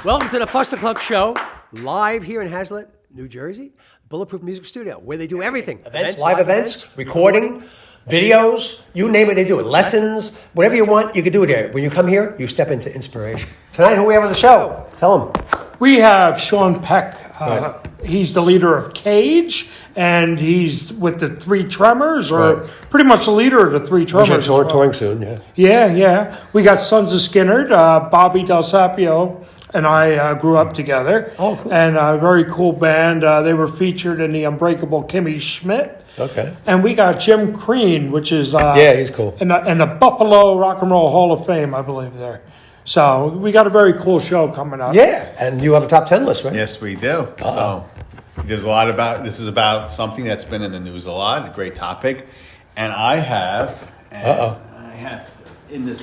Welcome to the Fustercluck show, live here in Hazlet, New Jersey, Bulletproof Music Studio, where they do everything. Live events, recording, videos, you name it, they do it. Lessons, whatever you want, you can do it here. When you come here, you step into inspiration. Tonight, who we have on the show? Tell them. We have Sean Peck. He's the leader of Cage, and he's with the Three Tremors, or pretty much the leader of the Three Tremors. Touring soon, yeah. Yeah. We got Sons of Skynyrd. Bobby Del Sapio and I grew up together. Oh, cool. And a very cool band. They were featured in the Unbreakable Kimmy Schmidt. Okay. And we got Jim Crean, which is... he's cool. In the Buffalo Rock and Roll Hall of Fame, I believe, there. So we got a very cool show coming up. Yeah, and you have a top 10 list, right? Yes, we do. So there's a lot about, this is about something that's been in the news a lot, a great topic. And I have in this...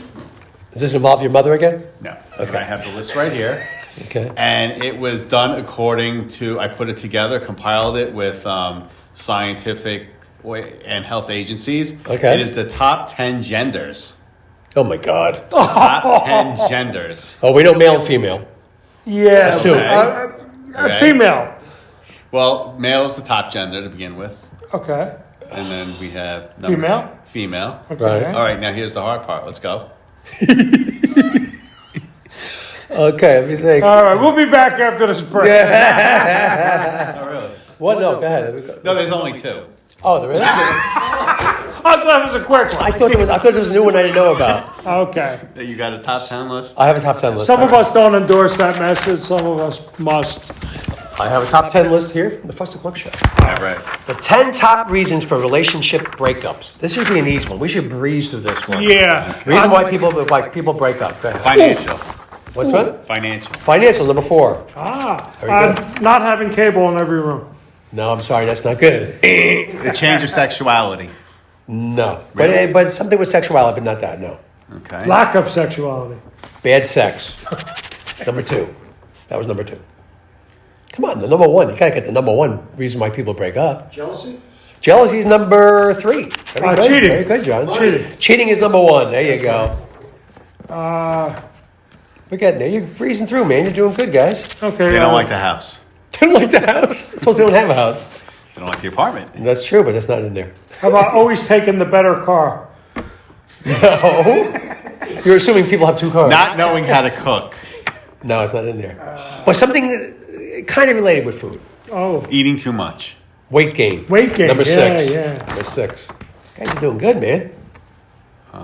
Does this involve your mother again? No. Okay. I have the list right here. Okay. And it was done according to, I put it together, compiled it with scientific and health agencies. Okay. It is the top 10 genders. Oh, my God. Top 10 genders. Oh, we know male and female. Yeah. Assume. Okay. Female. Well, male is the top gender to begin with. Okay. And then we have... Female? Female. Okay. Right. All right, now here's the hard part. Let's go. Okay, let me think. All right, we'll be back after this break. Oh, really? What? No, go ahead. No, there's only two. Oh, there is? I thought it was a quick one. I thought there was a new one I didn't know about. Okay. You got a top 10 list? I have a top 10 list. Some of us don't endorse that message. Some of us must. I have a top 10 list here from the Fustercluck show. All right. The 10 top reasons for relationship breakups. This should be an easy one. We should breeze through this one. Yeah. Reason why people break up. Go ahead. Financial. What's that? Financial. Financial, number 4. Very Not having cable in every room. No, I'm sorry, that's not good. The change of sexuality. No. Really? But something with sexuality, but not that, no. Okay. Lack of sexuality. Bad sex. Number 2. That was number 2. Come on, the number 1. You gotta get the number 1 reason why people break up. Jealousy? Jealousy is number 3. Very good. Cheating. Very good, John. Cheating. Cheating is number 1. There you go. We're getting there. You're breezing through, man. You're doing good, guys. Okay. They don't like the house. They don't like the house. I suppose they don't have a house. They don't like the apartment. And that's true, but it's not in there. How about always taking the better car? No. You're assuming people have 2 cars. Not knowing how to cook. No, it's not in there. But something kind of related with food. Oh, Eating too much. Weight gain. weight gain. Number 6. Yeah. Number 6. Guys are doing good, man.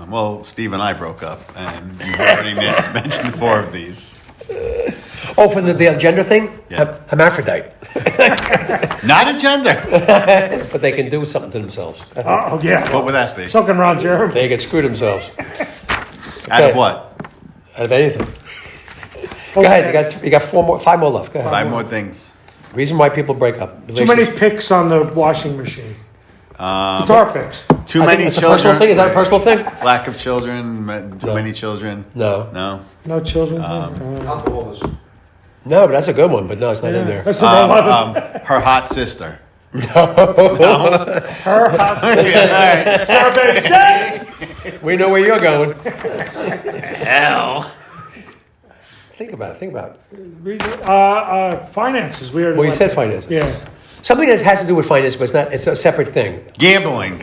Well, Steve and I broke up, and you've already mentioned 4 of these. Oh, for the gender thing? Yeah. Hermaphrodite. Not a gender. But they can do something to themselves. Oh, yeah. What would that be? Sucking Ron Jeremy. They can screw themselves. Out of what? Out of anything. Go ahead. You got 5 more left. Go ahead. 5 more things. Reason why people break up. Too many picks on the washing machine. Guitar picks. Too I think many that's children. a personal thing. Is that a personal thing? Lack of children. Too No. many children. No. No. No children. Alcoholism. No, but that's a good one. But no, it's not in there. That's the one. Her hot sister. Her hot sister. Survey says. We know where you're going. Hell. Think about it. Finances. We already Well, you went said there. finances. Yeah. Something that has to do with finance, but it's not. It's a separate thing. Gambling.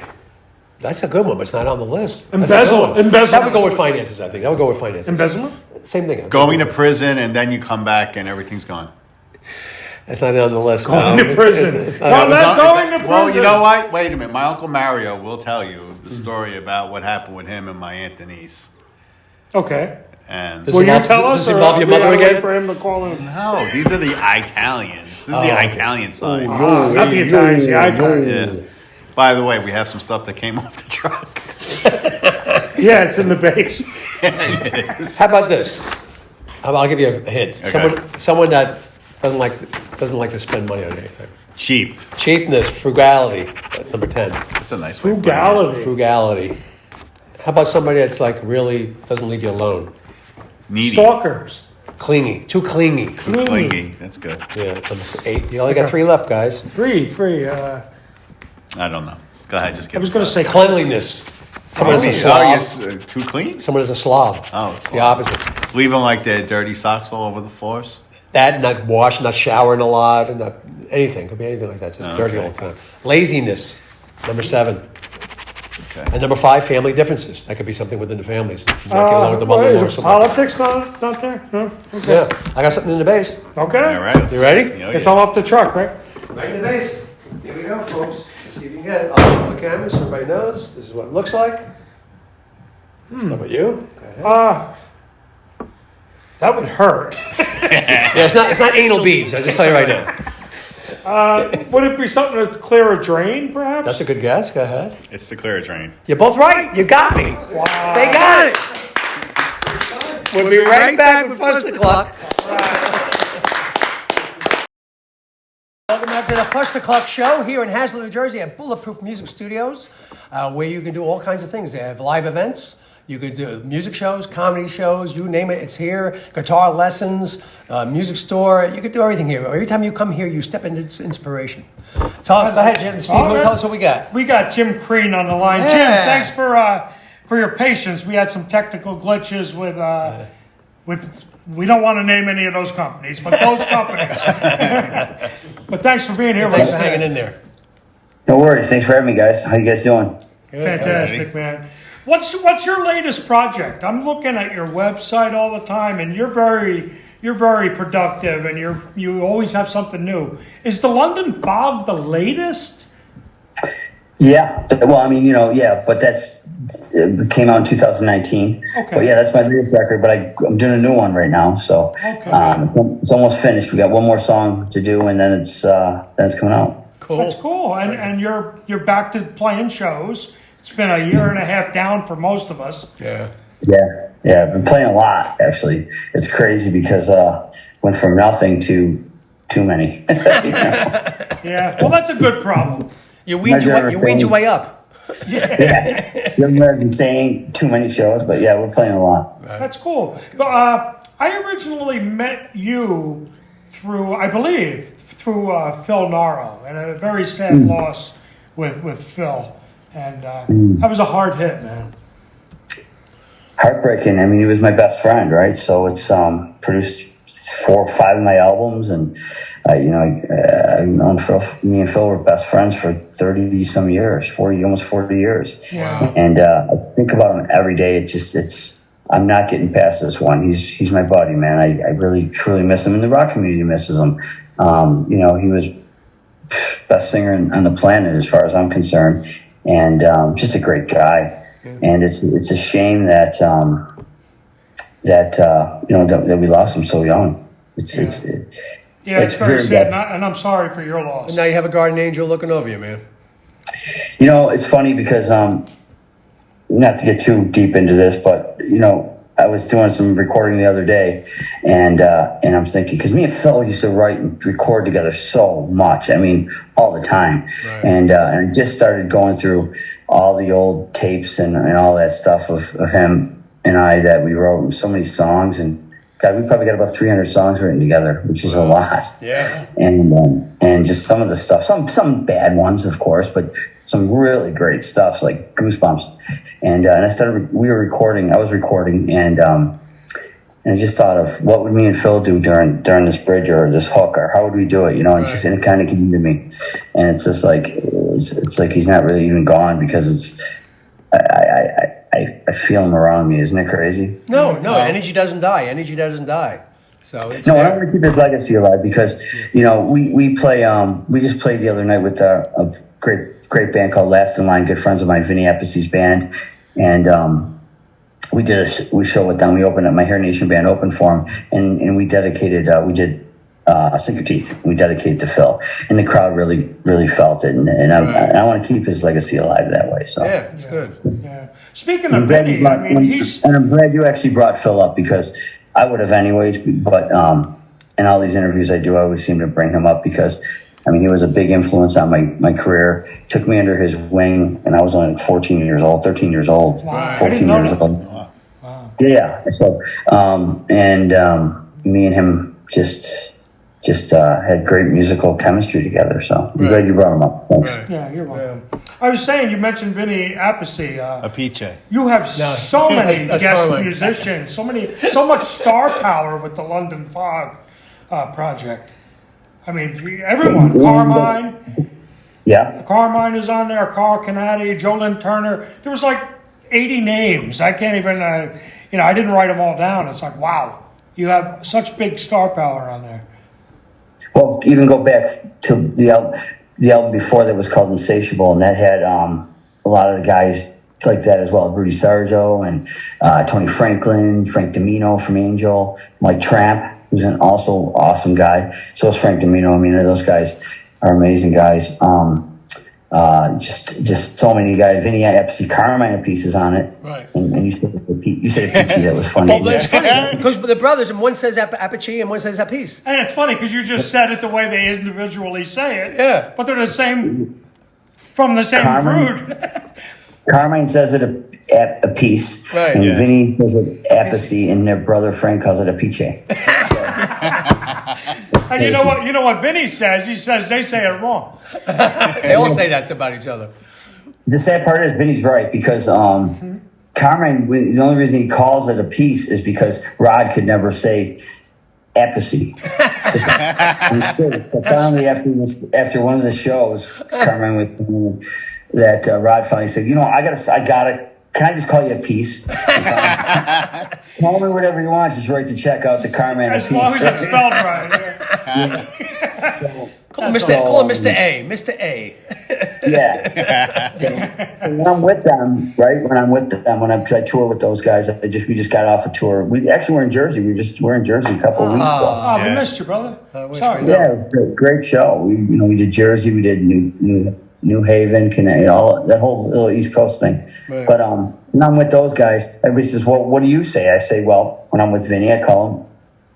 That's a good one, but it's not on the list. That's a good Embezzlement. one. Embezzlement. That would go with finances, I think. That would go with finances. Embezzlement? Same thing. Going to prison, and then you come back, and everything's gone. It's not on the list. Going to prison. It's Well, not, not going to prison. Well, you know what? Wait a minute. My Uncle Mario will tell you the story about what happened with him and my Aunt Denise. Okay. And Does Will it you involve- tell does us? it or involve your we mother gotta wait again? for him to call in. no, these are the Italians. This is the okay. Italian side. Not the Italians, the Italians. Yeah. By the way, we have some stuff that came off the truck. Yeah, it's in the base. How about this? I'll give you a hint. Okay. Someone that doesn't like to spend money on anything. Cheap. Cheapness, frugality. That's number 10. That's a nice way. of putting it. Frugality. Frugality. How about somebody that's like really doesn't leave you alone? Needy. Stalkers. Clingy. Too clingy. Clingy. That's good. Yeah, that's number 8. You only got 3 left, guys. Free. I don't know. Go ahead. Just give I was it going to say Cleanliness. Someone that's a Oh, slob. yes, too clean? Someone is a slob. Oh, The slob. opposite. Leaving like their dirty socks all over the floors? That, not washing, not showering a lot, and not anything. Could be anything like that. It's just dirty all the time. Laziness, number 7. Okay. And number 5, family differences. That could be something within the families. Not get along with the mother-in-law or something. Politics not there? No? Okay. Yeah, I got something in the base. Okay. All right. You ready? Oh, It fell off the truck, right? Right in the base. Here we go, folks. Let's see if you can get it. I'll show the camera so everybody knows. This is what it looks like. It's not about you. Go ahead. That would hurt. Yeah, it's not anal beads. I'll just tell you right now. Would it be something to clear a drain, perhaps? That's a good guess. Go ahead. It's the clear drain. You're both right. You got me. Wow. They got it. We'll be right back with Fustercluck. Welcome back to the Fustercluck Show here in Hazlet, New Jersey at Bulletproof Music Studios, where you can do all kinds of things. They have live events. You can do music shows, comedy shows, you name it, it's here. Guitar lessons, music store. You can do everything here. Every time you come here, you step into inspiration. So go ahead, Steve. Tell us what we got. We got Jim Crean on the line. Yeah. Jim, thanks for your patience. We had some technical glitches with we don't want to name any of those companies, but those companies. But thanks for being here. Thanks for hanging in there. No worries. Thanks for having me, guys. How you guys doing? Fantastic, man. What's your latest project? I'm looking at your website all the time, and you're very productive, and you always have something new. Is the London Fog the latest? Yeah. Well, I mean, but it came out in 2019. Okay. But yeah, that's my latest record. But I'm doing a new one right now, so it's almost finished. We got one more song to do, and then it's coming out. Cool. That's cool. And you're back to playing shows. It's been a year and a half down for most of us. Yeah. Yeah. I've been playing a lot, actually. It's crazy because went from nothing to too many. Yeah. Well, that's a good problem. You weaned your way up. Yeah. You haven't been saying too many shows, but yeah, we're playing a lot. That's cool. But I originally met you through Phil Naro, and a very sad loss with Phil. And that was a hard hit, man. Heartbreaking. I mean, he was my best friend, right? So it's produced 4 or 5 of my albums, and I've known Phil. Me and Phil were best friends for 30 some years, almost 40 years. Yeah. And I think about him every day. I'm not getting past this one. He's my buddy, man. I really truly miss him, and the rock community misses him. He was best singer on the planet as far as I'm concerned. And just a great guy, and it's a shame that we lost him so young. It's very sad, and I'm sorry for your loss. And now you have a guardian angel looking over you, man. It's funny because not to get too deep into this, but I was doing some recording the other day, and I'm thinking, because me and Phil used to write and record together so much. I mean, all the time. Right. And I just started going through all the old tapes and all that stuff of him and I that we wrote so many songs. And God, we probably got about 300 songs written together, which is a lot. Yeah. And just some of the stuff, some bad ones, of course, but some really great stuff like Goosebumps. And I was recording, and I just thought of what would me and Phil do during this bridge or this hook, or how would we do it, and it kind of came to me, and it's just like it's like he's not really even gone, because I feel him around me. Isn't it crazy? No, energy doesn't die. So it's I want to keep his legacy alive, because we play. We just played the other night with a great band called Last in Line, good friends of mine, Venier band, and we did a show with them. We opened up, my Hair Nation band opened for them, and we dedicated. We did Sink Your Teeth. We dedicated to Phil, and the crowd really, really felt it, and I want to keep his legacy alive that way. So yeah, it's good. Yeah. Speaking of Vinny, and I'm glad you actually brought Phil up, because I would have anyways, but in all these interviews I do, I always seem to bring him up, because he was a big influence on my career. Took me under his wing, and I was only 13 years old. Wow. 14 years old. Wow. Yeah. So, me and him just had great musical chemistry together. So I'm glad you brought him up. Thanks. Right. Yeah, you're welcome. I was saying, you mentioned Vinny Appice. Apice. You have so many that's guest Carly. musicians, so much star power with the London Fog. project. I mean, everyone. Carmine. Yeah. Carmine is on there. Carl Canati, Jolyn Turner. There was like 80 names. I can't even, I didn't write them all down. It's like, wow, you have such big star power on there. Well, even go back to the album before that was called Insatiable, and that had a lot of the guys like that as well. Rudy Sarzo and Tony Franklin, Frank Domino from Angel, Mike Tramp, who's an also awesome guy. So is Frank Domino. I mean, those guys are amazing guys. Just so many guys. Venier, Epsi, Carmine had pieces on it. Right. And you said a piece that was funny. Well, that's funny because they're brothers, and one says Apache and one says Apis. And it's funny because you just said it the way they individually say it. Yeah. But they're the same, from the same brood. Carmine says it a piece, Right, and yeah. Vinny says it Apathy, and their brother Frank calls it a piche. And you know what Vinny says? He says they say it wrong. They all say that about each other. The sad part is Vinny's right because Carmine, the only reason he calls it a piece is because Rod could never say apathy. So finally, after one of the shows, Carmine was telling me that Rod finally said, I gotta. Can I just call you a piece? Call me whatever you want. Just write the check out to Carmine. As long as it's spelled right. Call him Mr. A. Mr. A. Yeah. So when I'm with them, right? Because I tour with those guys, we just got off a tour. We actually were in Jersey. We're in Jersey a couple of weeks ago. Oh, we missed you, brother. Sorry. Yeah, it was a great show. We did Jersey, we did New Haven, Connecticut, that whole little East Coast thing. Right. But when I'm with those guys, everybody says, "Well, what do you say?" I say, "Well, when I'm with Vinny, I call him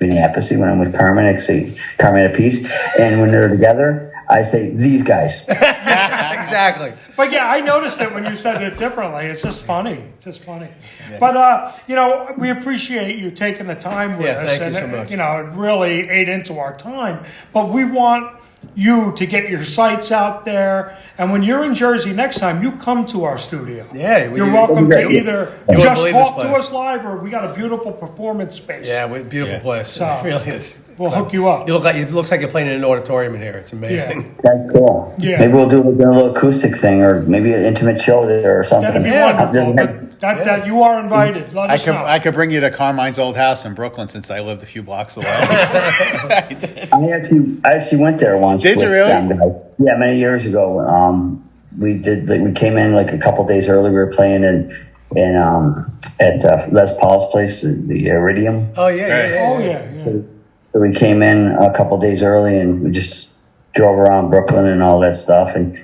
Vinny Apathy. When I'm with Carmen, I say Carmen Apis. And when they're together, I say these guys." Exactly. But yeah, I noticed it when you said it differently. It's just funny. Yeah. But we appreciate you taking the time with us. Thank you so much. It really ate into our time. But we want you to get your sites out there. And when you're in Jersey next time, you come to our studio. Yeah, you're welcome to either just talk to place. us live, or we got a beautiful performance space. Yeah, beautiful place. So, it really is. We'll hook you up. It looks like you're playing in an auditorium in here. It's amazing. Yeah. That's cool. Yeah. Maybe we'll do a little acoustic thing, or maybe an intimate show there or something. That'd be wonderful. That you are invited. Let us know. I could bring you to Carmine's old house in Brooklyn since I lived a few blocks away. I actually went there once. Did you really? Them guys. Yeah, many years ago. We came in like a couple days early. We were playing at Les Paul's place, the Iridium. Oh yeah. Oh yeah. So we came in a couple days early, and we just drove around Brooklyn and all that stuff, and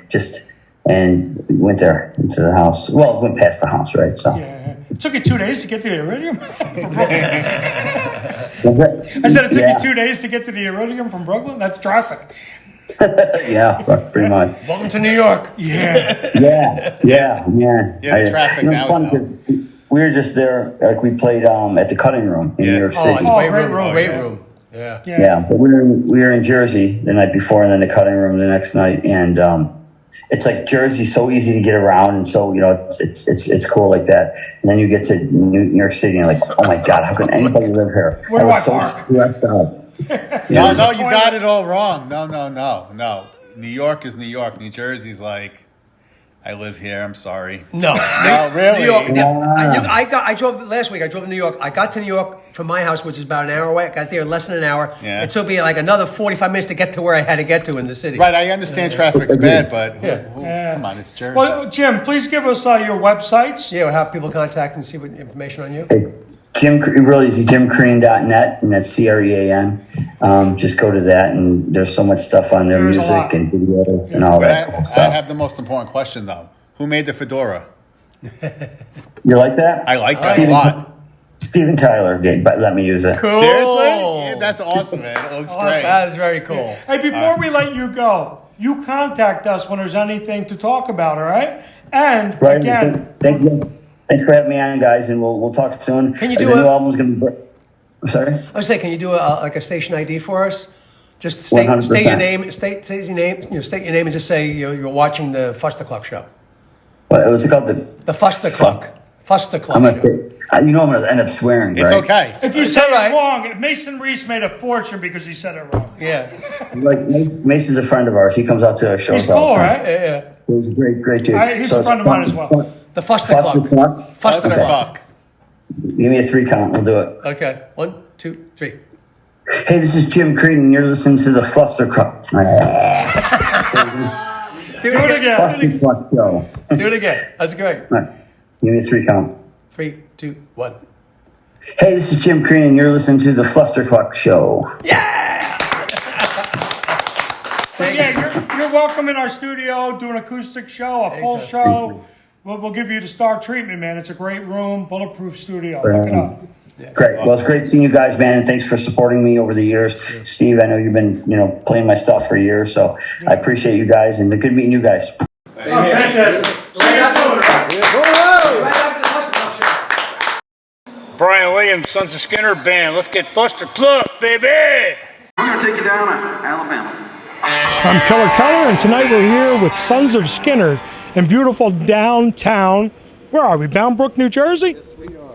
we went there into the house. Well, went past the house, right? So Yeah. It took you 2 days to get to the Iridium? I I said it took you 2 days to get to the Iridium from Brooklyn? That's traffic. Yeah, pretty much. Welcome to New York. Yeah. Yeah. Yeah, the traffic now is out. We were just there, like we played at the Cutting Room in New York Oh, City. it's great weight room. room. Yeah. Yeah, but we were in Jersey the night before, and then the Cutting Room the next night, and it's like Jersey's so easy to get around, and so it's cool like that. And then you get to New York City, and you're like, oh my God, how can anybody live here? Where do I so park? stressed out. No, you got it all wrong. No. New York is New York. New Jersey's like, I live here. I'm sorry. No, really? New York. Wow. I drove last week. I drove to New York. I got to New York from my house, which is about an hour away. I got there in less than an hour. Yeah. It took me like another 45 minutes to get to where I had to get to in the city. Right, I understand traffic's bad, but Yeah. come on, it's Jersey. Well, Jim, please give us your websites. Yeah, we'll have people contact and see what information on you. Jim, really easy, jimcrean.net, and that's CREAN. Just go to that, and there's so much stuff on there, There's a music lot. and video and all that cool I stuff. have the most important question, though. Who made the fedora? You like that? I like that a lot. Steven Tyler did, but let me use it. Cool. Seriously? Yeah, that's awesome, man. It looks great. That is very cool. Hey, before we let you go, you contact us when there's anything to talk about, all right? And Right. again, Thanks for having me on, guys, and we'll talk soon. Can you The do new a- album's gonna be. I'm sorry. I was saying, can you do like a station ID for us? Just state 100%. your name, state your name, state your name, and just say you're watching the Fustercluck show. What's it called? The Fustercluck. I'm Fustercluck gonna show. say, You know I'm going to end up swearing, It's right? okay. If you It's say all right. it wrong, Mason Reese made a fortune because he said it wrong. Yeah. Like, Mason's a friend of ours. He comes out to our shows He's all cool, the time. right? Yeah. He's a great dude. He's a friend of mine as well. The Fustercluck. Fustercluck? Fustercluck. Fuck. Give me a 3 count. We'll do it. Okay. 1, 2, 3. Hey, this is Jim Crean, and you're listening to the Fustercluck. Do Do it again. Fustercluck show. Do it again. That's great. All right. Give me a 3 count. 3, 2, 1. Hey, this is Jim Crean, and you're listening to the Fustercluck show. But yeah, you're welcome in our studio, do an acoustic show, a full show. We'll give you the star treatment, man. It's a great room, Bulletproof studio. Look it up. Great. Well, it's great seeing you guys, man, and thanks for supporting me over the years. Steve, I know you've been, playing my stuff for years, so I appreciate you guys, and good meeting you guys. Oh, fantastic. See you soon. Brian Williams, Sons of Skynyrd band. Let's get Fustercluck, baby! I'm going to take you down to Alabama. I'm Keller, and tonight we're here with Sons of Skynyrd in beautiful downtown. Where are we? Bound Brook, New Jersey?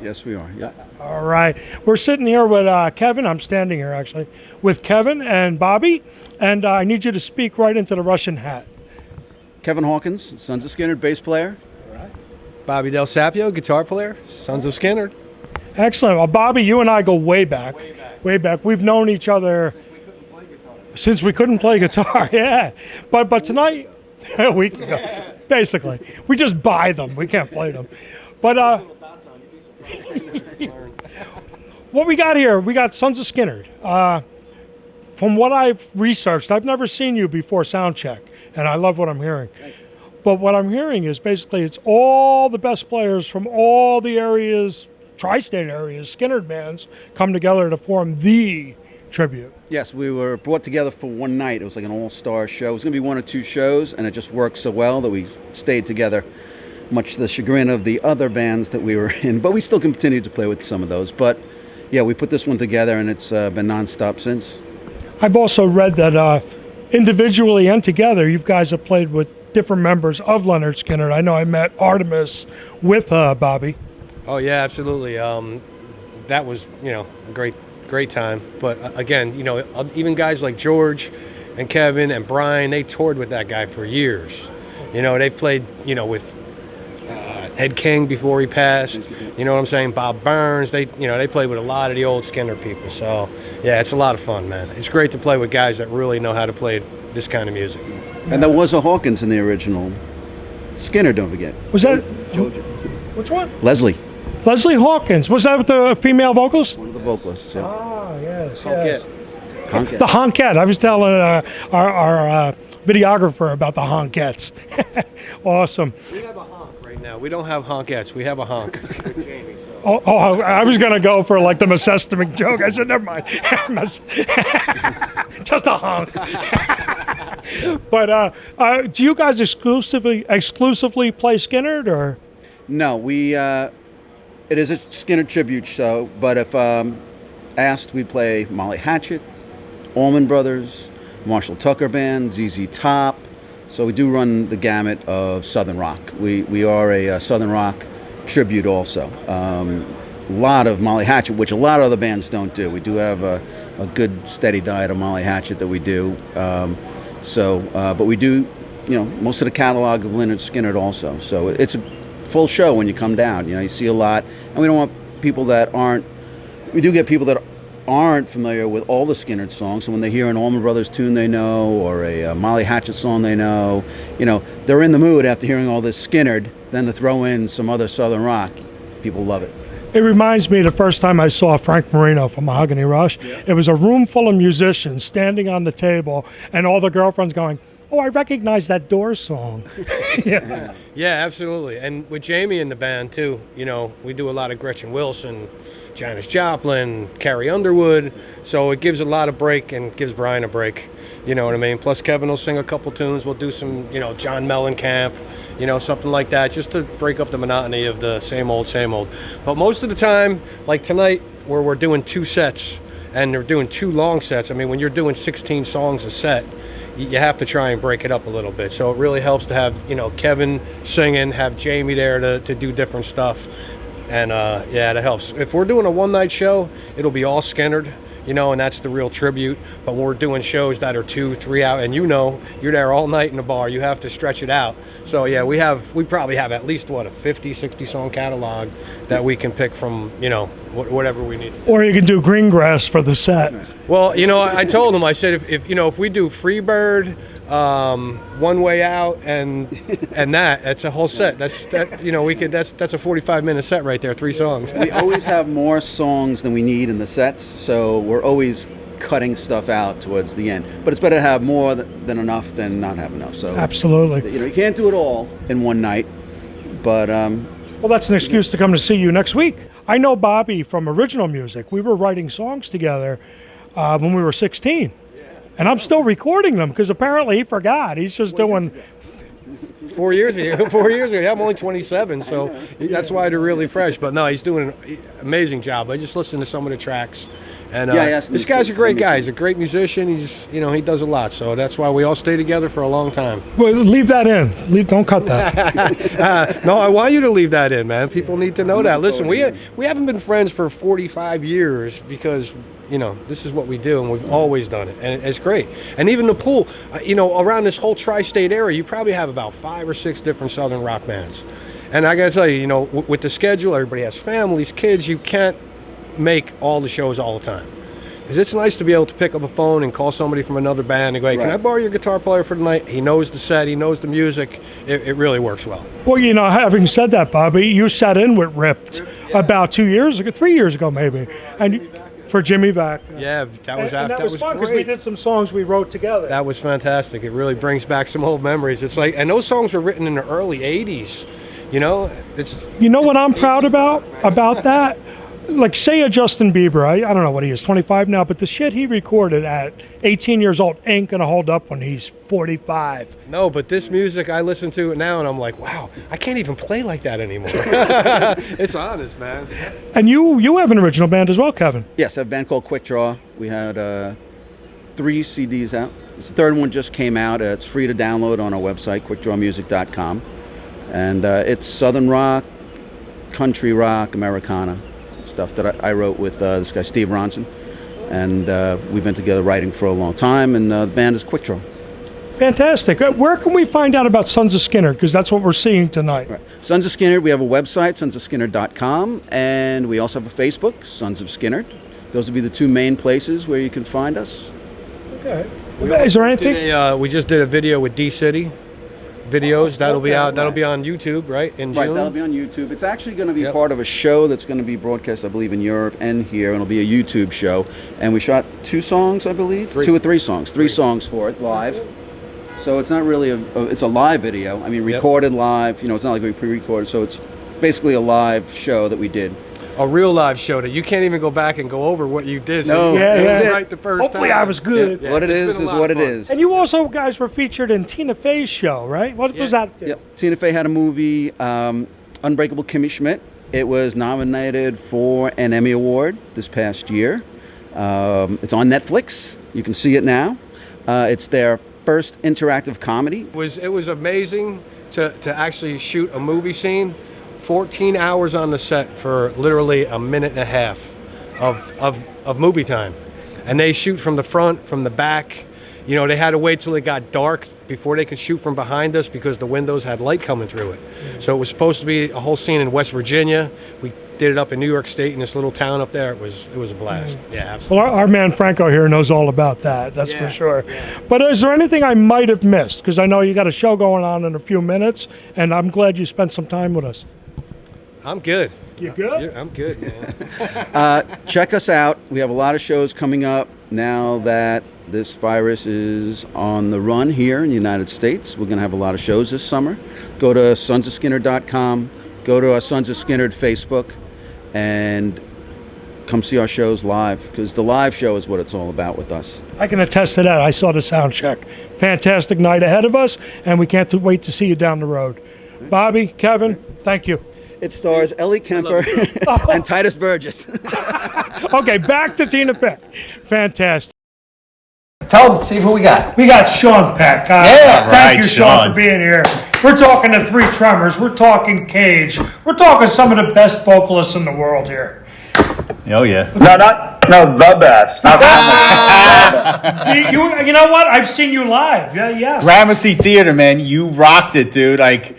Yes, we are. Yeah. All right. We're sitting here with Kevin. I'm standing here, actually, with Kevin and Bobby. And I need you to speak right into the Russian hat. Kevin Hawkins, Sons of Skynyrd, bass player. Bobby Del Sapio, guitar player, Sons of Skynyrd. Excellent. Well, Bobby, you and I go way back. Way back. We've known each other since we couldn't play guitar. Yeah. But tonight, we can go. Basically. We just buy them. We can't play them. But what we got here, we got Sons of Skynyrd. From what I've researched, I've never seen you before sound check, and I love what I'm hearing. But what I'm hearing is basically it's all the best players from all the areas, tri-state areas, Skynyrd bands, come together to form the tribute. Yes, we were brought together for one night. It was like an all-star show. It was going to be 1 or 2 shows, and it just worked so well that we stayed together, much to the chagrin of the other bands that we were in. But we still continue to play with some of those. But yeah, we put this one together, and it's been nonstop since. I've also read that individually and together, you guys have played with different members of Lynyrd Skynyrd. I know I met Artemis with Bobby. Oh yeah, absolutely. That was a great time. But again, even guys like George and Kevin and Brian, they toured with that guy for years. They played with Ed King before he passed. You know what I'm saying? Bob Burns. They played with a lot of the old Skynyrd people. So yeah, it's a lot of fun, man. It's great to play with guys that really know how to play this kind of music. And there was a Hawkins in the original Skynyrd, don't forget. Was that which one? Leslie, Leslie Hawkins. Was that with the female vocals? one of the vocalists. Yeah. Oh, yes. Honkette. The Honkette. I was telling our videographer about the Honkettes. Awesome. We have a honk right now. We don't have honkettes. We have a honk with Jamie. So. Oh, I was going to go for like the Macestic joke. I said, never mind. Just a honk. But do you guys exclusively play Skynyrd, or? No, it is a Skynyrd tribute show, but if asked, we play Molly Hatchet, Allman Brothers, Marshall Tucker Band, ZZ Top. So we do run the gamut of Southern rock. We are a Southern rock tribute also. A lot of Molly Hatchet, which a lot of other bands don't do. We do have a good steady diet of Molly Hatchet that we do. But we do, most of the catalog of Lynyrd Skynyrd also. So it's a full show when you come down. You see a lot, and we don't want people that aren't. We do get people that aren't familiar with all the Skynyrd songs, and when they hear an Allman Brothers tune they know, or a Molly Hatchet song they know, they're in the mood after hearing all this Skynyrd. Then to throw in some other Southern rock, people love it. It reminds me of the first time I saw Frank Marino from Mahogany Rush. Yeah. It was a room full of musicians standing on the table, and all the girlfriends going, "Oh, I recognize that Doors song." Yeah. Yeah, absolutely. And with Jamie in the band too, we do a lot of Gretchen Wilson, Janis Joplin, Carrie Underwood. So it gives a lot of break and gives Brian a break. You know what I mean? Plus Kevin will sing a couple tunes. We'll do some, John Mellencamp, something like that, just to break up the monotony of the same old, same old. But most of the time, like tonight, where we're doing 2 sets, and they're doing 2 long sets. I mean, when you're doing 16 songs a set, you have to try and break it up a little bit. So it really helps to have, Kevin singing, have Jamie there to do different stuff. And yeah, that helps. If we're doing a one-night show, it'll be all Skynyrd, and that's the real tribute. But when we're doing shows that are 2-3 hours, and you're there all night in the bar, you have to stretch it out. So yeah, we probably have at least a 50-60 song catalog that we can pick from, whatever we need. Or you can do green grass for the set. Well, I told him, I said, if we do Freebird, One Way Out, and that's a whole set. That's a 45-minute set right there, 3 songs. We always have more songs than we need in the sets, so we're always cutting stuff out towards the end. But it's better to have more than enough than not have enough. So absolutely, you can't do it all in one night. But well, that's an excuse to come to see you next week. I know Bobby from Original Music. We were writing songs together when we were 16. And I'm still recording them because apparently he forgot. He's just doing 4 years ago. 4 years ago. Yeah, I'm only 27, so that's why they're really fresh. But no, he's doing an amazing job. I just listened to some of the tracks. And this guy's a great guy. He's a great musician. He's, he does a lot. So that's why we all stay together for a long time. Well, leave that in. Don't cut that. No, I want you to leave that in, man. People need to know that. Listen, we haven't been friends for 45 years because, this is what we do, and we've always done it. And it's great. And even the pool, around this whole tri-state area, you probably have about 5 or 6 different Southern rock bands. And I got to tell you, with the schedule, everybody has families, kids. You can't make all the shows all the time. It's nice to be able to pick up a phone and call somebody from another band and go, hey, can I borrow your guitar player for the night? He knows the set, he knows the music. It really works well. Well, having said that, Bobby, you sat in with Ripped about 2 years ago, 3 years ago maybe, and for Jimmy Vac. Yeah, that was fun because we did some songs we wrote together. That was fantastic. It really brings back some old memories. It's like, and those songs were written in the early 80s. It's. What I'm proud about that? Like, say a Justin Bieber, I don't know what he is, 25 now, but the shit he recorded at 18 years old ain't going to hold up when he's 45. No, but this music, I listen to it now, and I'm like, wow, I can't even play like that anymore. It's honest, man. And you have an original band as well, Kevin. Yes, I have a band called Quick Draw. We had 3 CDs out. The third one just came out. It's free to download on our website, quickdrawmusic.com. And it's Southern rock, country rock, Americana. Stuff that I wrote with this guy Steve Ronson, and we've been together writing for a long time, and the band is Quick Draw. Fantastic. Where can we find out about Sons of Skynyrd? Because that's what we're seeing tonight. Right. Sons of Skynyrd, we have a website, sonsofskynyrd.com, and we also have a Facebook, Sons of Skynyrd. Those would be the 2 main places where you can find us. Okay. Is there anything? We just did a video with D-City. Videos that'll be out. That'll be on YouTube, right? In June. Right, that'll be on YouTube. It's actually going to be part of a show that's going to be broadcast, I believe, in Europe and here, and it'll be a YouTube show. And we shot 2 songs, I believe, 2 or 3 songs, 3 songs for it live. So it's not really it's a live video. I mean, recorded live. It's not like we pre-recorded. So it's basically a live show that we did. A real live show that you can't even go back and go over what you did. No, so it was right the first Hopefully time. I was good. Yeah. What it is what it is. And you also guys were featured in Tina Fey's show, right? What was that? Yep. Tina Fey had a movie, Unbreakable Kimmy Schmidt. It was nominated for an Emmy Award this past year. It's on Netflix. You can see it now. It's their first interactive comedy. It was amazing to actually shoot a movie scene. 14 hours on the set for literally a minute and a half of movie time. And they shoot from the front, from the back. They had to wait till it got dark before they could shoot from behind us because the windows had light coming through it. So it was supposed to be a whole scene in West Virginia. We did it up in New York State in this little town up there. It was a blast. Yeah, absolutely. Well, our man Franco here knows all about that. That's for sure. Yeah. But is there anything I might have missed? Because I know you got a show going on in a few minutes, and I'm glad you spent some time with us. I'm good. You good? Yeah, I'm good, man. Check us out. We have a lot of shows coming up now that this virus is on the run here in the United States. We're going to have a lot of shows this summer. Go to sonsofskynyrd.com. Go to our Sons of Skynyrd Facebook and come see our shows live, because the live show is what it's all about with us. I can attest to that. I saw the sound check. Fantastic night ahead of us, and we can't wait to see you down the road. Bobby, Kevin, thank you. It stars Ellie Kemper and Titus Burgess. Okay, back to Tina Peck. Fantastic. Tell them, see who we got. We got Sean Peck. Yeah, thank you, Sean. for being here. We're talking the Three Tremors. We're talking Cage. We're talking some of the best vocalists in the world here. Oh yeah. No, the best. Not You know what? I've seen you live. Yeah. Gramercy Theater, man, you rocked it, dude. Like,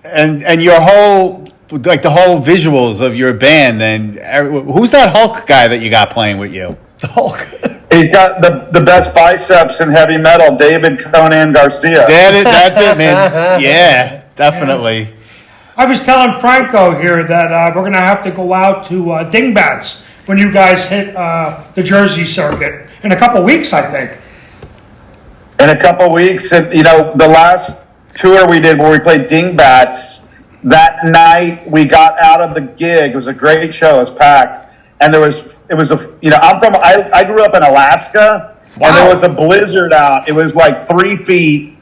and your whole, like the whole visuals of your band. And who's that Hulk guy that you got playing with you? The Hulk. He's got the best biceps in heavy metal, David Conan Garcia. That's it, man. Yeah, definitely. I was telling Franco here that we're going to have to go out to Dingbats when you guys hit the Jersey circuit in a couple weeks, I think. In a couple weeks, and the last tour we did where we played Dingbats, that night we got out of the gig. It was a great show. It was packed, and I grew up in Alaska, and there was a blizzard out. It was like 3 feet.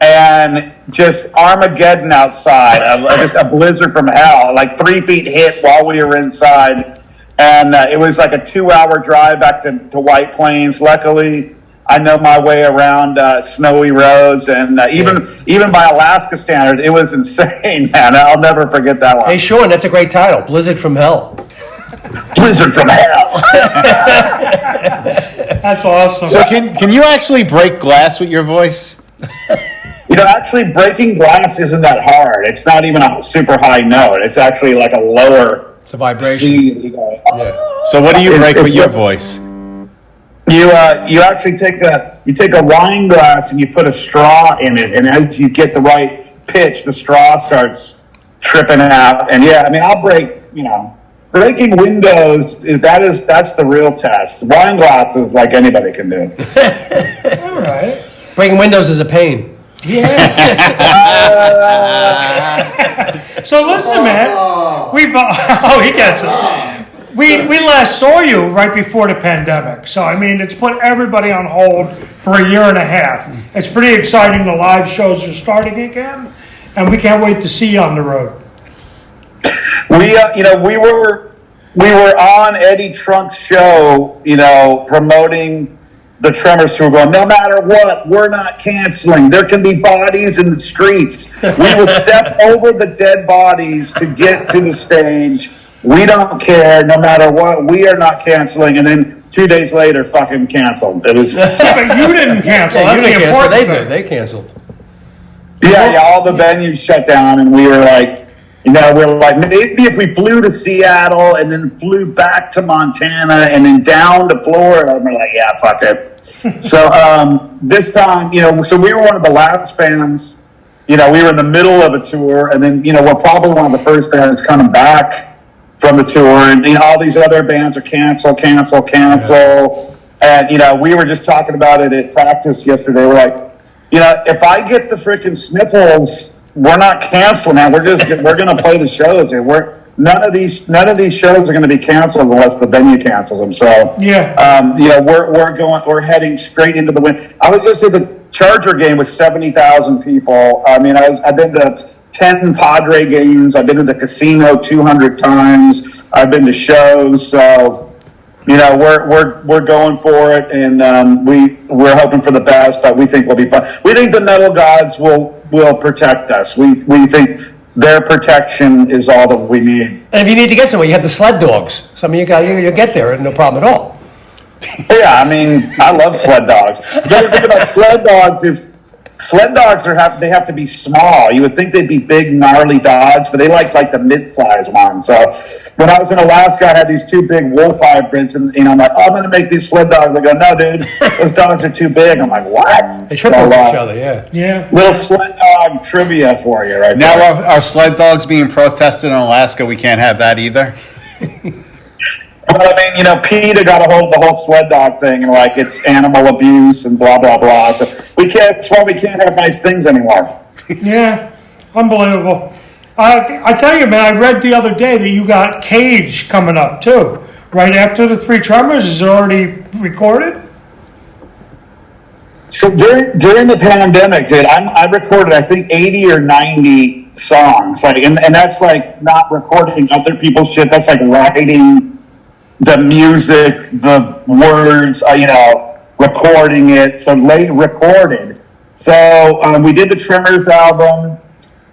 And just Armageddon outside, just a blizzard from hell, like 3 feet hit while we were inside. And it was like a 2-hour drive back to White Plains. Luckily, I know my way around snowy roads. And even by Alaska standard, it was insane, man. I'll never forget that one. Hey, Sean, that's a great title. Blizzard from Hell. Blizzard from hell. That's awesome. So can you actually break glass with your voice? Actually, breaking glass isn't that hard. It's not even a super high note. It's actually like a lower. It's a vibration. C. So what do you break with your voice? You actually take a wine glass and you put a straw in it, and as you get the right pitch, the straw starts tripping out. And I'll break. Breaking windows that's the real test. Wine glasses, like anybody can do. All right. Breaking windows is a pain. Yeah. So listen, man. He gets it. We last saw you right before the pandemic. So, it's put everybody on hold for a year and a half. It's pretty exciting. The live shows are starting again, and we can't wait to see you on the road. We were on Eddie Trunk's show, promoting the Tremors tour, going, no matter what, we're not canceling. There can be bodies in the streets. We will step over the dead bodies to get to the stage. We don't care. No matter what, we are not canceling. And then 2 days later, fucking canceled. It was. But you didn't cancel. Yeah, That's the important They thing. did. They canceled. Yeah, all the venues shut down, and we were like, we're like, maybe if we flew to Seattle and then flew back to Montana and then down to Florida, and we're like, yeah, fuck it. So this time, so we were one of the last bands. We were in the middle of a tour, and then we're probably one of the first bands coming back from the tour, and all these other bands are cancel. And we were just talking about it at practice yesterday. We're like, if I get the freaking sniffles, we're not canceling that. We're going to play the shows. None of these shows are going to be canceled unless the venue cancels them. So we're heading straight into the wind. I was just at the Charger game with 70,000 people. I've been to 10 Padre games. I've been to the casino 200 times. I've been to shows. So we're going for it, and we're hoping for the best, but we think we'll be fine. We think the metal gods will protect us. We think their protection is all that we need. And if you need to get somewhere, you have the sled dogs. You'll get there, no problem at all. Yeah, I love sled dogs. The other thing about sled dogs is sled dogs they have to be small. You would think they'd be big, gnarly dogs, but they like the mid-size ones. So when I was in Alaska, I had these 2 big wolf hybrids, and I'm like, I'm going to make these sled dogs. They go, no, dude, those dogs are too big. I'm like, what? They trip over each other, yeah. Yeah. Little sled dog trivia for you right now there. our sled dogs being protested in Alaska, we can't have that either. Well, PETA got a hold of the whole sled dog thing, and it's animal abuse and blah blah blah. So that's why we can't have nice things anymore. Yeah, unbelievable. I tell you, man, I read the other day that you got Cage coming up too. Right after the Three Tremors is already recorded. So during the pandemic, dude, I recorded I think 80 or 90 songs, and that's not recording other people's shit. That's writing the music, the words, recording it. So late recorded. So we did the Tremors album.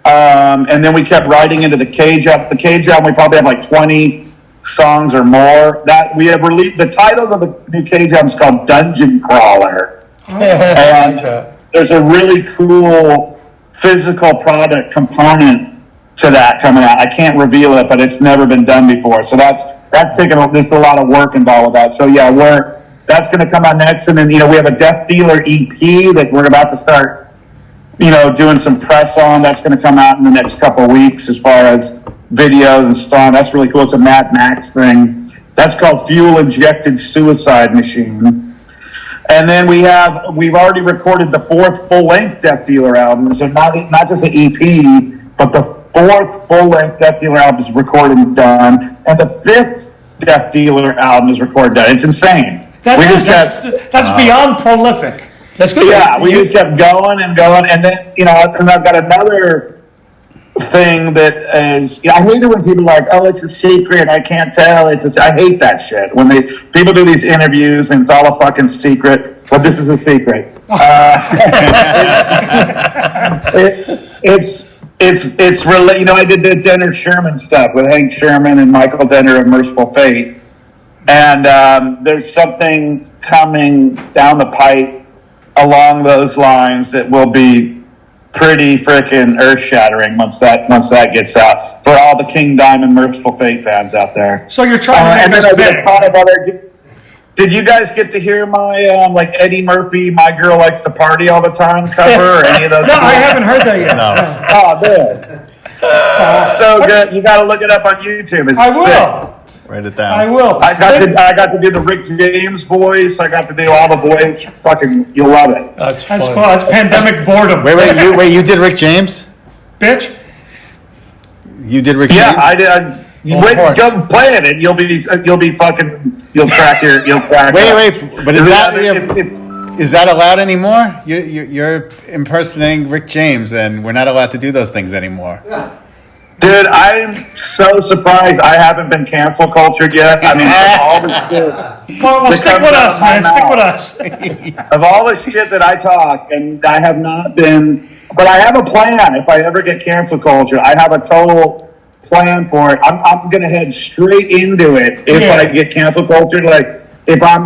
And then we kept writing into the Cage album. The Cage album, we probably have like 20 songs or more. That we have released. The title of the new Cage album is called Dungeon Crawler. And there's a really cool physical product component to that coming out. I can't reveal it, but it's never been done before. So that's taking there's a lot of work involved with that. So yeah, that's going to come out next. And then, we have a Death Dealer EP that we're about to start, doing some press on. That's going to come out in the next couple of weeks as far as videos and stuff. That's really cool. It's a Mad Max thing. That's called Fuel Injected Suicide Machine. And then we've already recorded the 4th full-length Death Dealer album. So not just an EP, but the 4th full-length Death Dealer album is recorded and done. And the 5th Death Dealer album is recorded and done. It's insane. That's beyond prolific. That's good. Yeah, we just kept going and going. And then, and I've got another thing that is, I hate it when people are like, oh, it's a secret, I can't tell. I hate that shit. When people do these interviews and it's all a fucking secret, but this is a secret. It's really, I did the Denner Sherman stuff with Hank Sherman and Michael Denner of Merciful Fate. And there's something coming down the pipe along those lines that will be pretty freaking earth-shattering once that gets out for all the King Diamond Merciful Fate fans out there. So you're trying to make us big. Did you guys get to hear my Eddie Murphy, My Girl Likes to Party All the Time cover or any of those? No, I haven't heard that yet. No. Oh, dude. So good. You got to look it up on YouTube. I will. Sick. Write it down. I will. I got to do the Rick James voice. I got to do all the voice. Fucking, you'll love it. That's cool. fun. That's pandemic boredom. Wait, you did Rick James? Bitch. You did Rick James? Yeah, I did. Go play it. You'll be fucking. You'll crack. Wait. But is that allowed anymore? You're impersonating Rick James, and we're not allowed to do those things anymore. Dude, I'm so surprised I haven't been cancel cultured yet. I mean, all the shit. Well, stick with us, man. Stick with us. Of all the shit that I talk, and I have not been, but I have a plan. If I ever get cancel culture, I have a total plan for it. I'm gonna head straight into it if I get cancel culture. Like, if I'm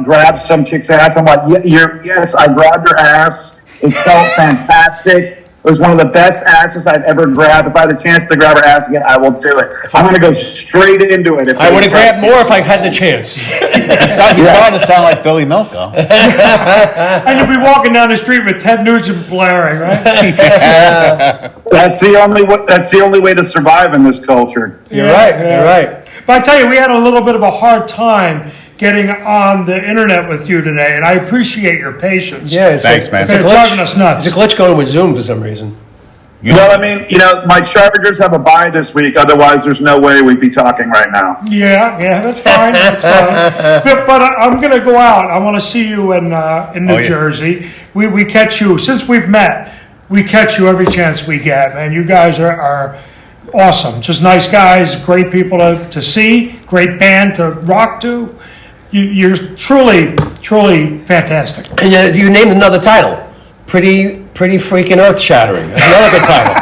grab some chick's ass, I'm like, yes, I grabbed her ass. It felt fantastic. It was one of the best asses I've ever grabbed. If I had a chance to grab her ass again, I will do it. I'm going to go straight into it. I would have grabbed more if I had the chance. He's starting to sound like Billy Milko. And you'll be walking down the street with Ted Nugent blaring, right? That's the only way to survive in this culture. You're right. But I tell you, we had a little bit of a hard time getting on the internet with you today, and I appreciate your patience. Yeah, thanks, man. It's driving us nuts. It's a glitch going with Zoom for some reason. Well, I mean, my Chargers have a bye this week. Otherwise, there's no way we'd be talking right now. Yeah, that's fine. That's fine. But I'm going to go out. I want to see you in New Jersey. We catch you since we've met. We catch you every chance we get, man. You guys are awesome. Just nice guys, great people to see, great band to rock to. You're truly, truly fantastic. And you named another title. Pretty freaking earth-shattering. That's another good title.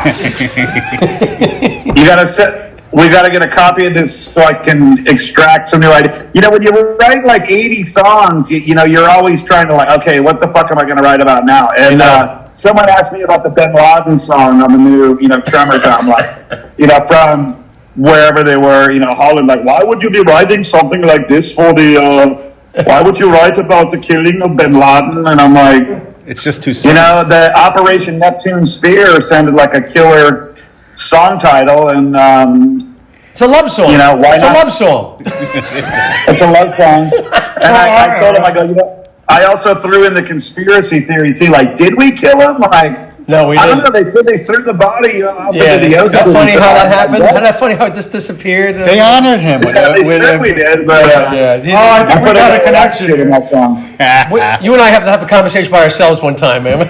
We got to get a copy of this so I can extract some new ideas. When you write like 80 songs, you're always trying to okay, what the fuck am I going to write about now? And someone asked me about the Bin Laden song on the new, Tremors album, from wherever they were, Holland, why would you be writing something like this for why would you write about the killing of Bin Laden? And I'm like, it's just too simple. The Operation Neptune Spear sounded like a killer song title, and it's a love song. Why it's not? A love song. It's a love song. And I told him, I also threw in the conspiracy theory too. Did we kill him? No, we didn't. I don't know. They said they threw the body out into the ocean. Isn't that funny how that happened? Isn't that funny how it just disappeared? They honored him. They said we did, but I think we got a connection in that song. You and I have to have a conversation by ourselves one time, man.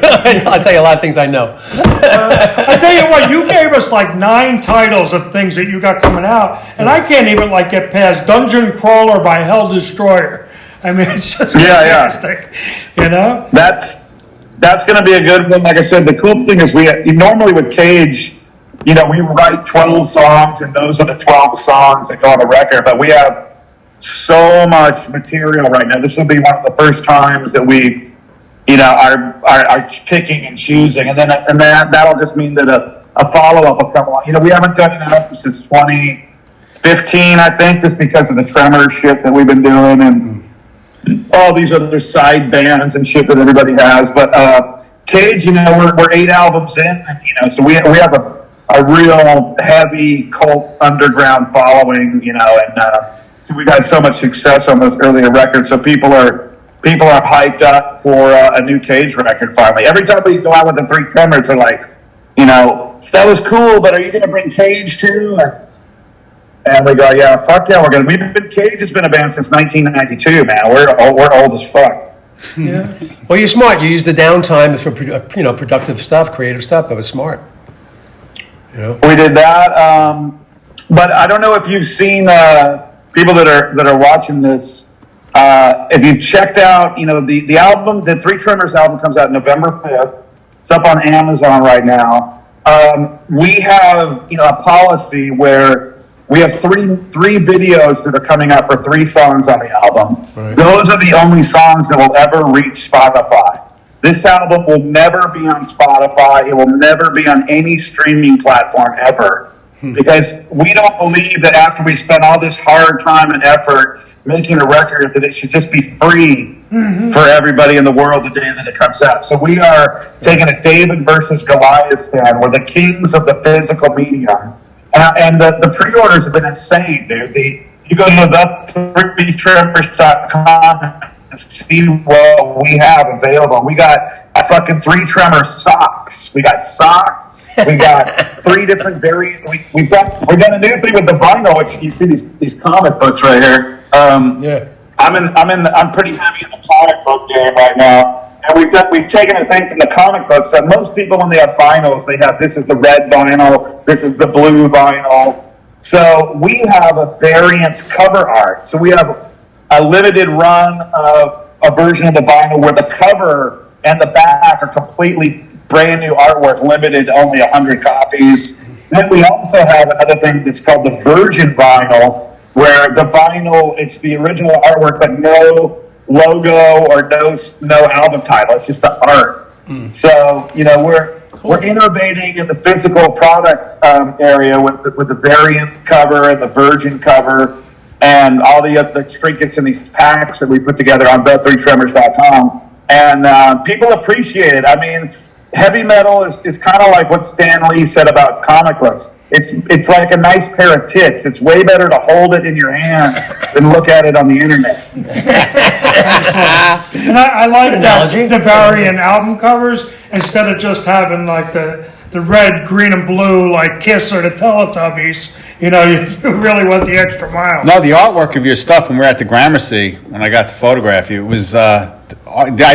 I'll tell you a lot of things I know. I tell you what, you gave us 9 titles of things that you got coming out, and I can't even get past Dungeon Crawler by Hell Destroyer. I mean, it's just fantastic. that's going to be a good one. Like I said, the cool thing is we normally with Cage, we write 12 songs, and those are the 12 songs that go on the record. But we have so much material right now. This will be one of the first times that we, are picking and choosing, and that'll just mean that a follow-up will come along. We haven't done an album since 2015, I think, just because of the Tremors shit that we've been doing and all these other side bands and shit that everybody has. But Cage, we're 8 albums in, and, so we have a real heavy cult underground following, and so we've had so much success on those earlier records. So people are hyped up for a new Cage record finally. Every time we go out with the 3 Tremors, they're like, that was cool, but are you going to bring Cage too? And we go, yeah, fuck yeah, we're going to. Cage has been a band since 1992, man. We're old as fuck. Yeah. Well, you're smart. You use the downtime for productive stuff, creative stuff. That was smart. We did that, but I don't know if you've seen people that are watching this. If you've checked out, the album, the 3 Tremors album comes out November 5th. It's up on Amazon right now. We have a policy where we have three videos that are coming out for 3 songs on the album. Right. Those are the only songs that will ever reach Spotify. This album will never be on Spotify. It will never be on any streaming platform ever. Because we don't believe that after we spend all this hard time and effort making a record, that it should just be free for everybody in the world the day that it comes out. So we are taking a David versus Goliath stand. We're the kings of the physical medium. And the pre-orders have been insane, dude. You go to the3tremors.com and see what we have available. We got fucking 3 Tremor socks. We got socks. We got 3 different variants. We've done a new thing with the vinyl, which you see these comic books right here. Yeah. I'm pretty heavy in the comic book game right now. And we've taken a thing from the comic books that most people, when they have vinyls, they have, this is the red vinyl, this is the blue vinyl. So we have a variant cover art. So we have a limited run of a version of the vinyl where the cover and the back are completely brand new artwork, limited to only 100 copies. Then we also have another thing that's called the virgin vinyl, where the vinyl, it's the original artwork, but no logo or no album title. It's just the art. So we're innovating in the physical product area with the variant cover and the virgin cover and all the other trinkets in these packs that we put together on the3tremors.com. And people appreciate it. I mean, heavy metal is kind of like what Stan Lee said about comic books. It's like a nice pair of tits. It's way better to hold it in your hand than look at it on the internet. And I like that, the variant album covers, instead of just having like the red, green, and blue like Kiss or the Teletubbies. You really went the extra mile. No, the artwork of your stuff when we were at the Gramercy, when I got to photograph you, it was, I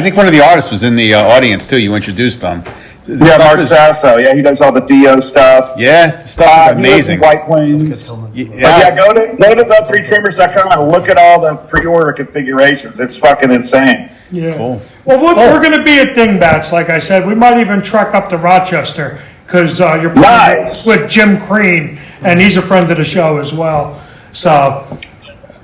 think one of the artists was in the audience too. You introduced them. Mark Sasso. Yeah, he does all the Dio stuff. Yeah, the stuff is amazing. White Plains. Yeah, go to the3tremors.com and look at all the pre-order configurations. It's fucking insane. Yeah. Cool. Well, we're going to be at Dingbats, like I said. We might even trek up to Rochester because you're playing with Jim Crean, and he's a friend of the show as well. So.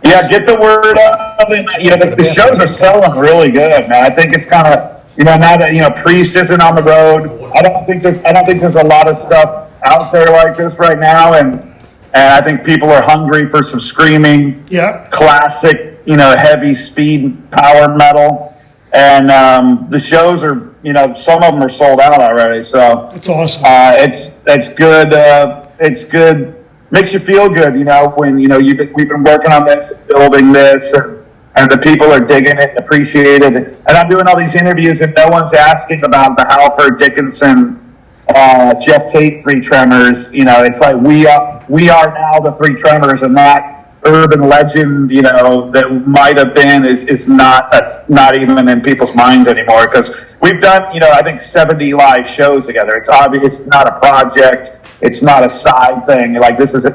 Yeah, get the word up. The shows are selling really good, man. I think it's kind of. Now that Priest isn't on the road, I don't think there's a lot of stuff out there like this right now, and I think people are hungry for some screaming, classic, heavy speed power metal, and the shows are, some of them are sold out already, so it's awesome. It's good. It's good. Makes you feel good, when we've been working on this, building this, and the people are digging it and appreciate it. And I'm doing all these interviews and no one's asking about the Halford, Dickinson, Jeff Tate 3 Tremors. It's like we are now the 3 Tremors, and that urban legend, that might have been is not even in people's minds anymore, because we've done, I think 70 live shows together. It's obvious it's not a project. It's not a side thing. Like this is a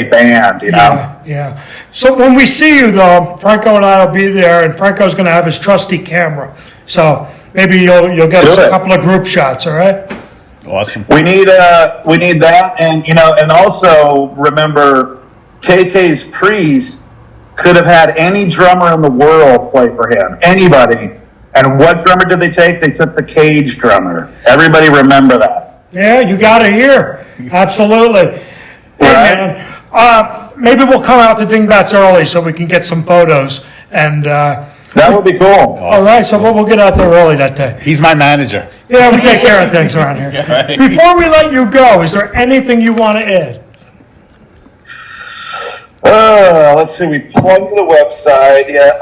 band, Yeah. So when we see you, though, Franco and I will be there, and Franco's going to have his trusty camera, So maybe you'll get Do us a it. couple of group shots. All right. Awesome. We need that, and also remember, KK's Priest could have had any drummer in the world play for him, anybody. And what drummer did they take? They took the Cage drummer. Everybody remember that. Yeah, you got it here. Absolutely. Right. Hey, man, maybe we'll come out to Dingbats early so we can get some photos. And That would be cool. all right, so we'll get out there early that day. He's my manager. Yeah, we take care of things around here. right. Before we let you go, is there anything you want to add? Let's see. We plugged the website. Yeah.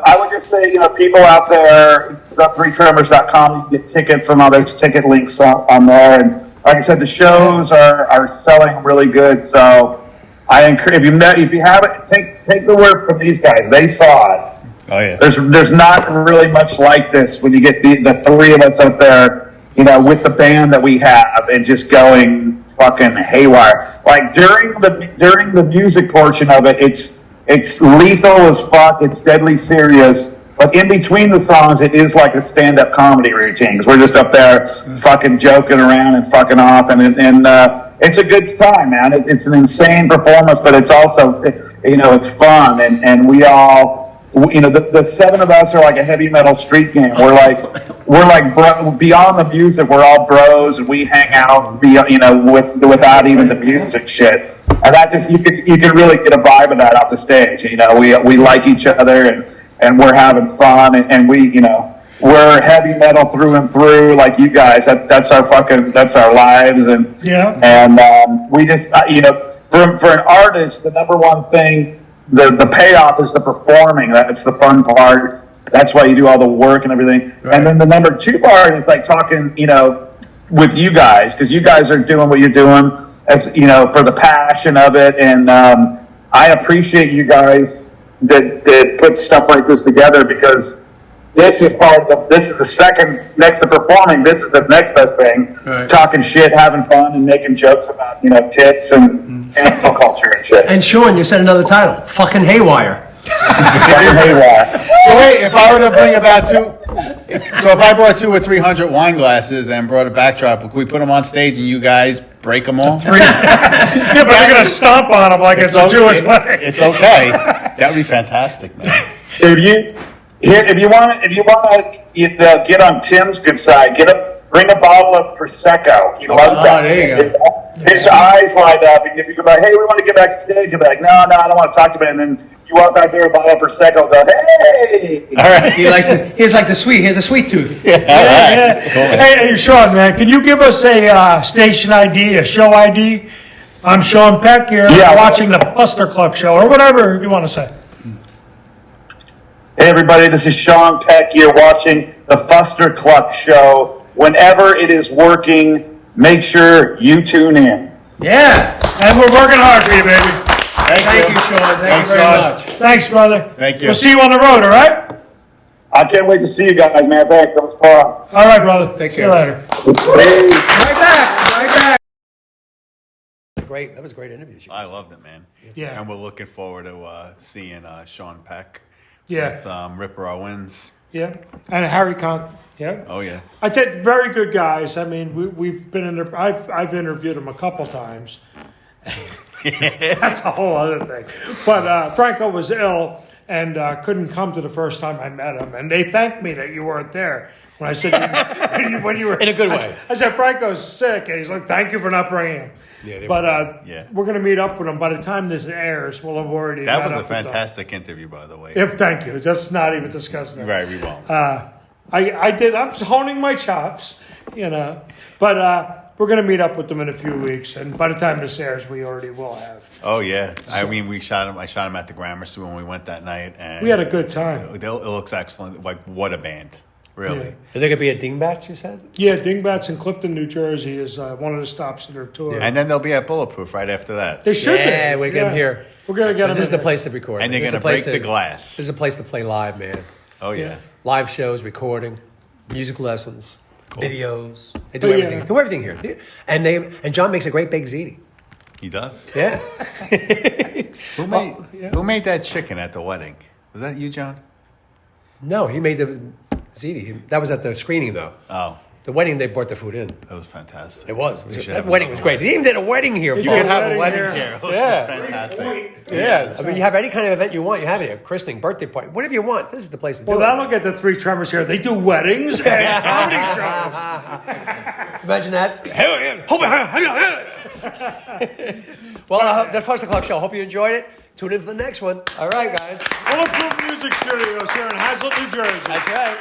I would just say, people out there, the3tremors.com, you can get tickets and all those ticket links on there. And like I said, the shows are selling really good. So I encourage, if you haven't, take the word from these guys. They saw it. Oh yeah. There's not really much like this when you get the three of us up there, with the band that we have and just going fucking haywire. Like during the music portion of it, it's lethal as fuck. It's deadly serious. But in between the songs, it is like a stand-up comedy routine because we're just up there fucking joking around and fucking off, and it's a good time, man. It's an insane performance, but it's also it's fun, and we all. The seven of us are like a heavy metal street gang. We're like beyond the music. We're all bros, and we hang out, without even the music shit. And that just you can really get a vibe of that off the stage. We like each other, and we're having fun, and we're heavy metal through and through, like you guys. That's our lives, and we just for an artist, the number one thing. The payoff is the performing. That's the fun part. That's why you do all the work and everything. Right. And then the number two part is like talking, with you guys, because you guys are doing what you're doing as, for the passion of it. And I appreciate you guys that put stuff like this together, because this is the second next to performing. This is the next best thing. Right. Talking shit, having fun, and making jokes about tits and cancel culture and shit. And Sean, you said another title, fucking haywire. Fucking haywire. So wait, if I were to bring about if I brought 200 or 300 wine glasses and brought a backdrop, could we put them on stage and you guys break them all? Yeah, but they're gonna stomp on them like it's a Jewish wedding. It's okay. That would be fantastic, man. If you want to get on Tim's good side, bring a bottle of Prosecco. He loves that. There you go. His eyes light up, and if you go like, "Hey, we want to get backstage," you'll be like, "No, I don't want to talk to him." And then you walk out there with a bottle of Prosecco, and go, "Hey!" All right. He likes it. He has the sweet tooth. Yeah. All right. Cool, Hey, Sean, man, can you give us a station ID, a show ID? I'm Sean Peck here, watching the Fustercluck show, or whatever you want to say. Hey, everybody, this is Sean Peck. You're watching the Fustercluck show. Whenever it is working, make sure you tune in. Yeah, and we're working hard for you, baby. Thank you, Sean. Thank you very much. Thanks, brother. Thank you. We'll see you on the road, all right? I can't wait to see you guys, man. Thanks. That was fun. All right, brother. Take See care. you later. Right back. Great. That was a great interview. I loved it, man. Yeah. And we're looking forward to seeing Sean Peck Yeah. with Ripper Owens. Yeah. And Harry Conk. Yeah. Oh, yeah. I think very good guys. I mean, we've been in there. I've interviewed them a couple times. That's a whole other thing. But Franco was ill and couldn't come to the first time I met him. And they thanked me that you weren't there. When I said, when you were. In a good way. I said, Franco's sick. And he's like, thank you for not bringing him. Yeah, but Yeah. we're going to meet up with him. By the time this airs, we'll have already That met was up a with them. fantastic interview, by the way. Thank you. That's not even discussing that. Right, we won't. I'm just honing my chops, But we're going to meet up with them in a few weeks, and by the time this airs, we already will have. Oh yeah, I mean, I shot him at the Gramercy when we went that night, and We had a good time. It looks excellent. Like, what a band, really. Yeah. Are there going to be a dingbat, you said? Yeah, Dingbats in Clifton, New Jersey is one of the stops of their tour. And then they'll be at Bulletproof right after that. They should be. Yeah, we're getting here. We're going to get them. This is in the there. place to record. And they're This is gonna place break the glass. This is a place to play live, man. Oh yeah. Live shows, recording, music lessons, videos. They do Oh, everything. yeah. They do everything here. And John makes a great baked ziti. He does. Yeah. Who made that chicken at the wedding? Was that you, John? No, he made ziti. That was at the screening, though. Oh, The wedding, they brought the food in. that was fantastic. It was. We should That have wedding another was great. one. They even did a wedding here. You folks. can have a wedding wedding here. here. Yeah. It's fantastic. Yes. I mean, you have any kind of event you want, you have it here. Christening, birthday party, whatever you want. This is the place to do Well, it. that'll get the three Tremors here. They do weddings and comedy shows. Imagine that. Well, the Fustercluck show. Hope you enjoyed it. Tune in for the next one. All right, guys. Bulletproof Music Studios here in Hazlet, New Jersey. That's right.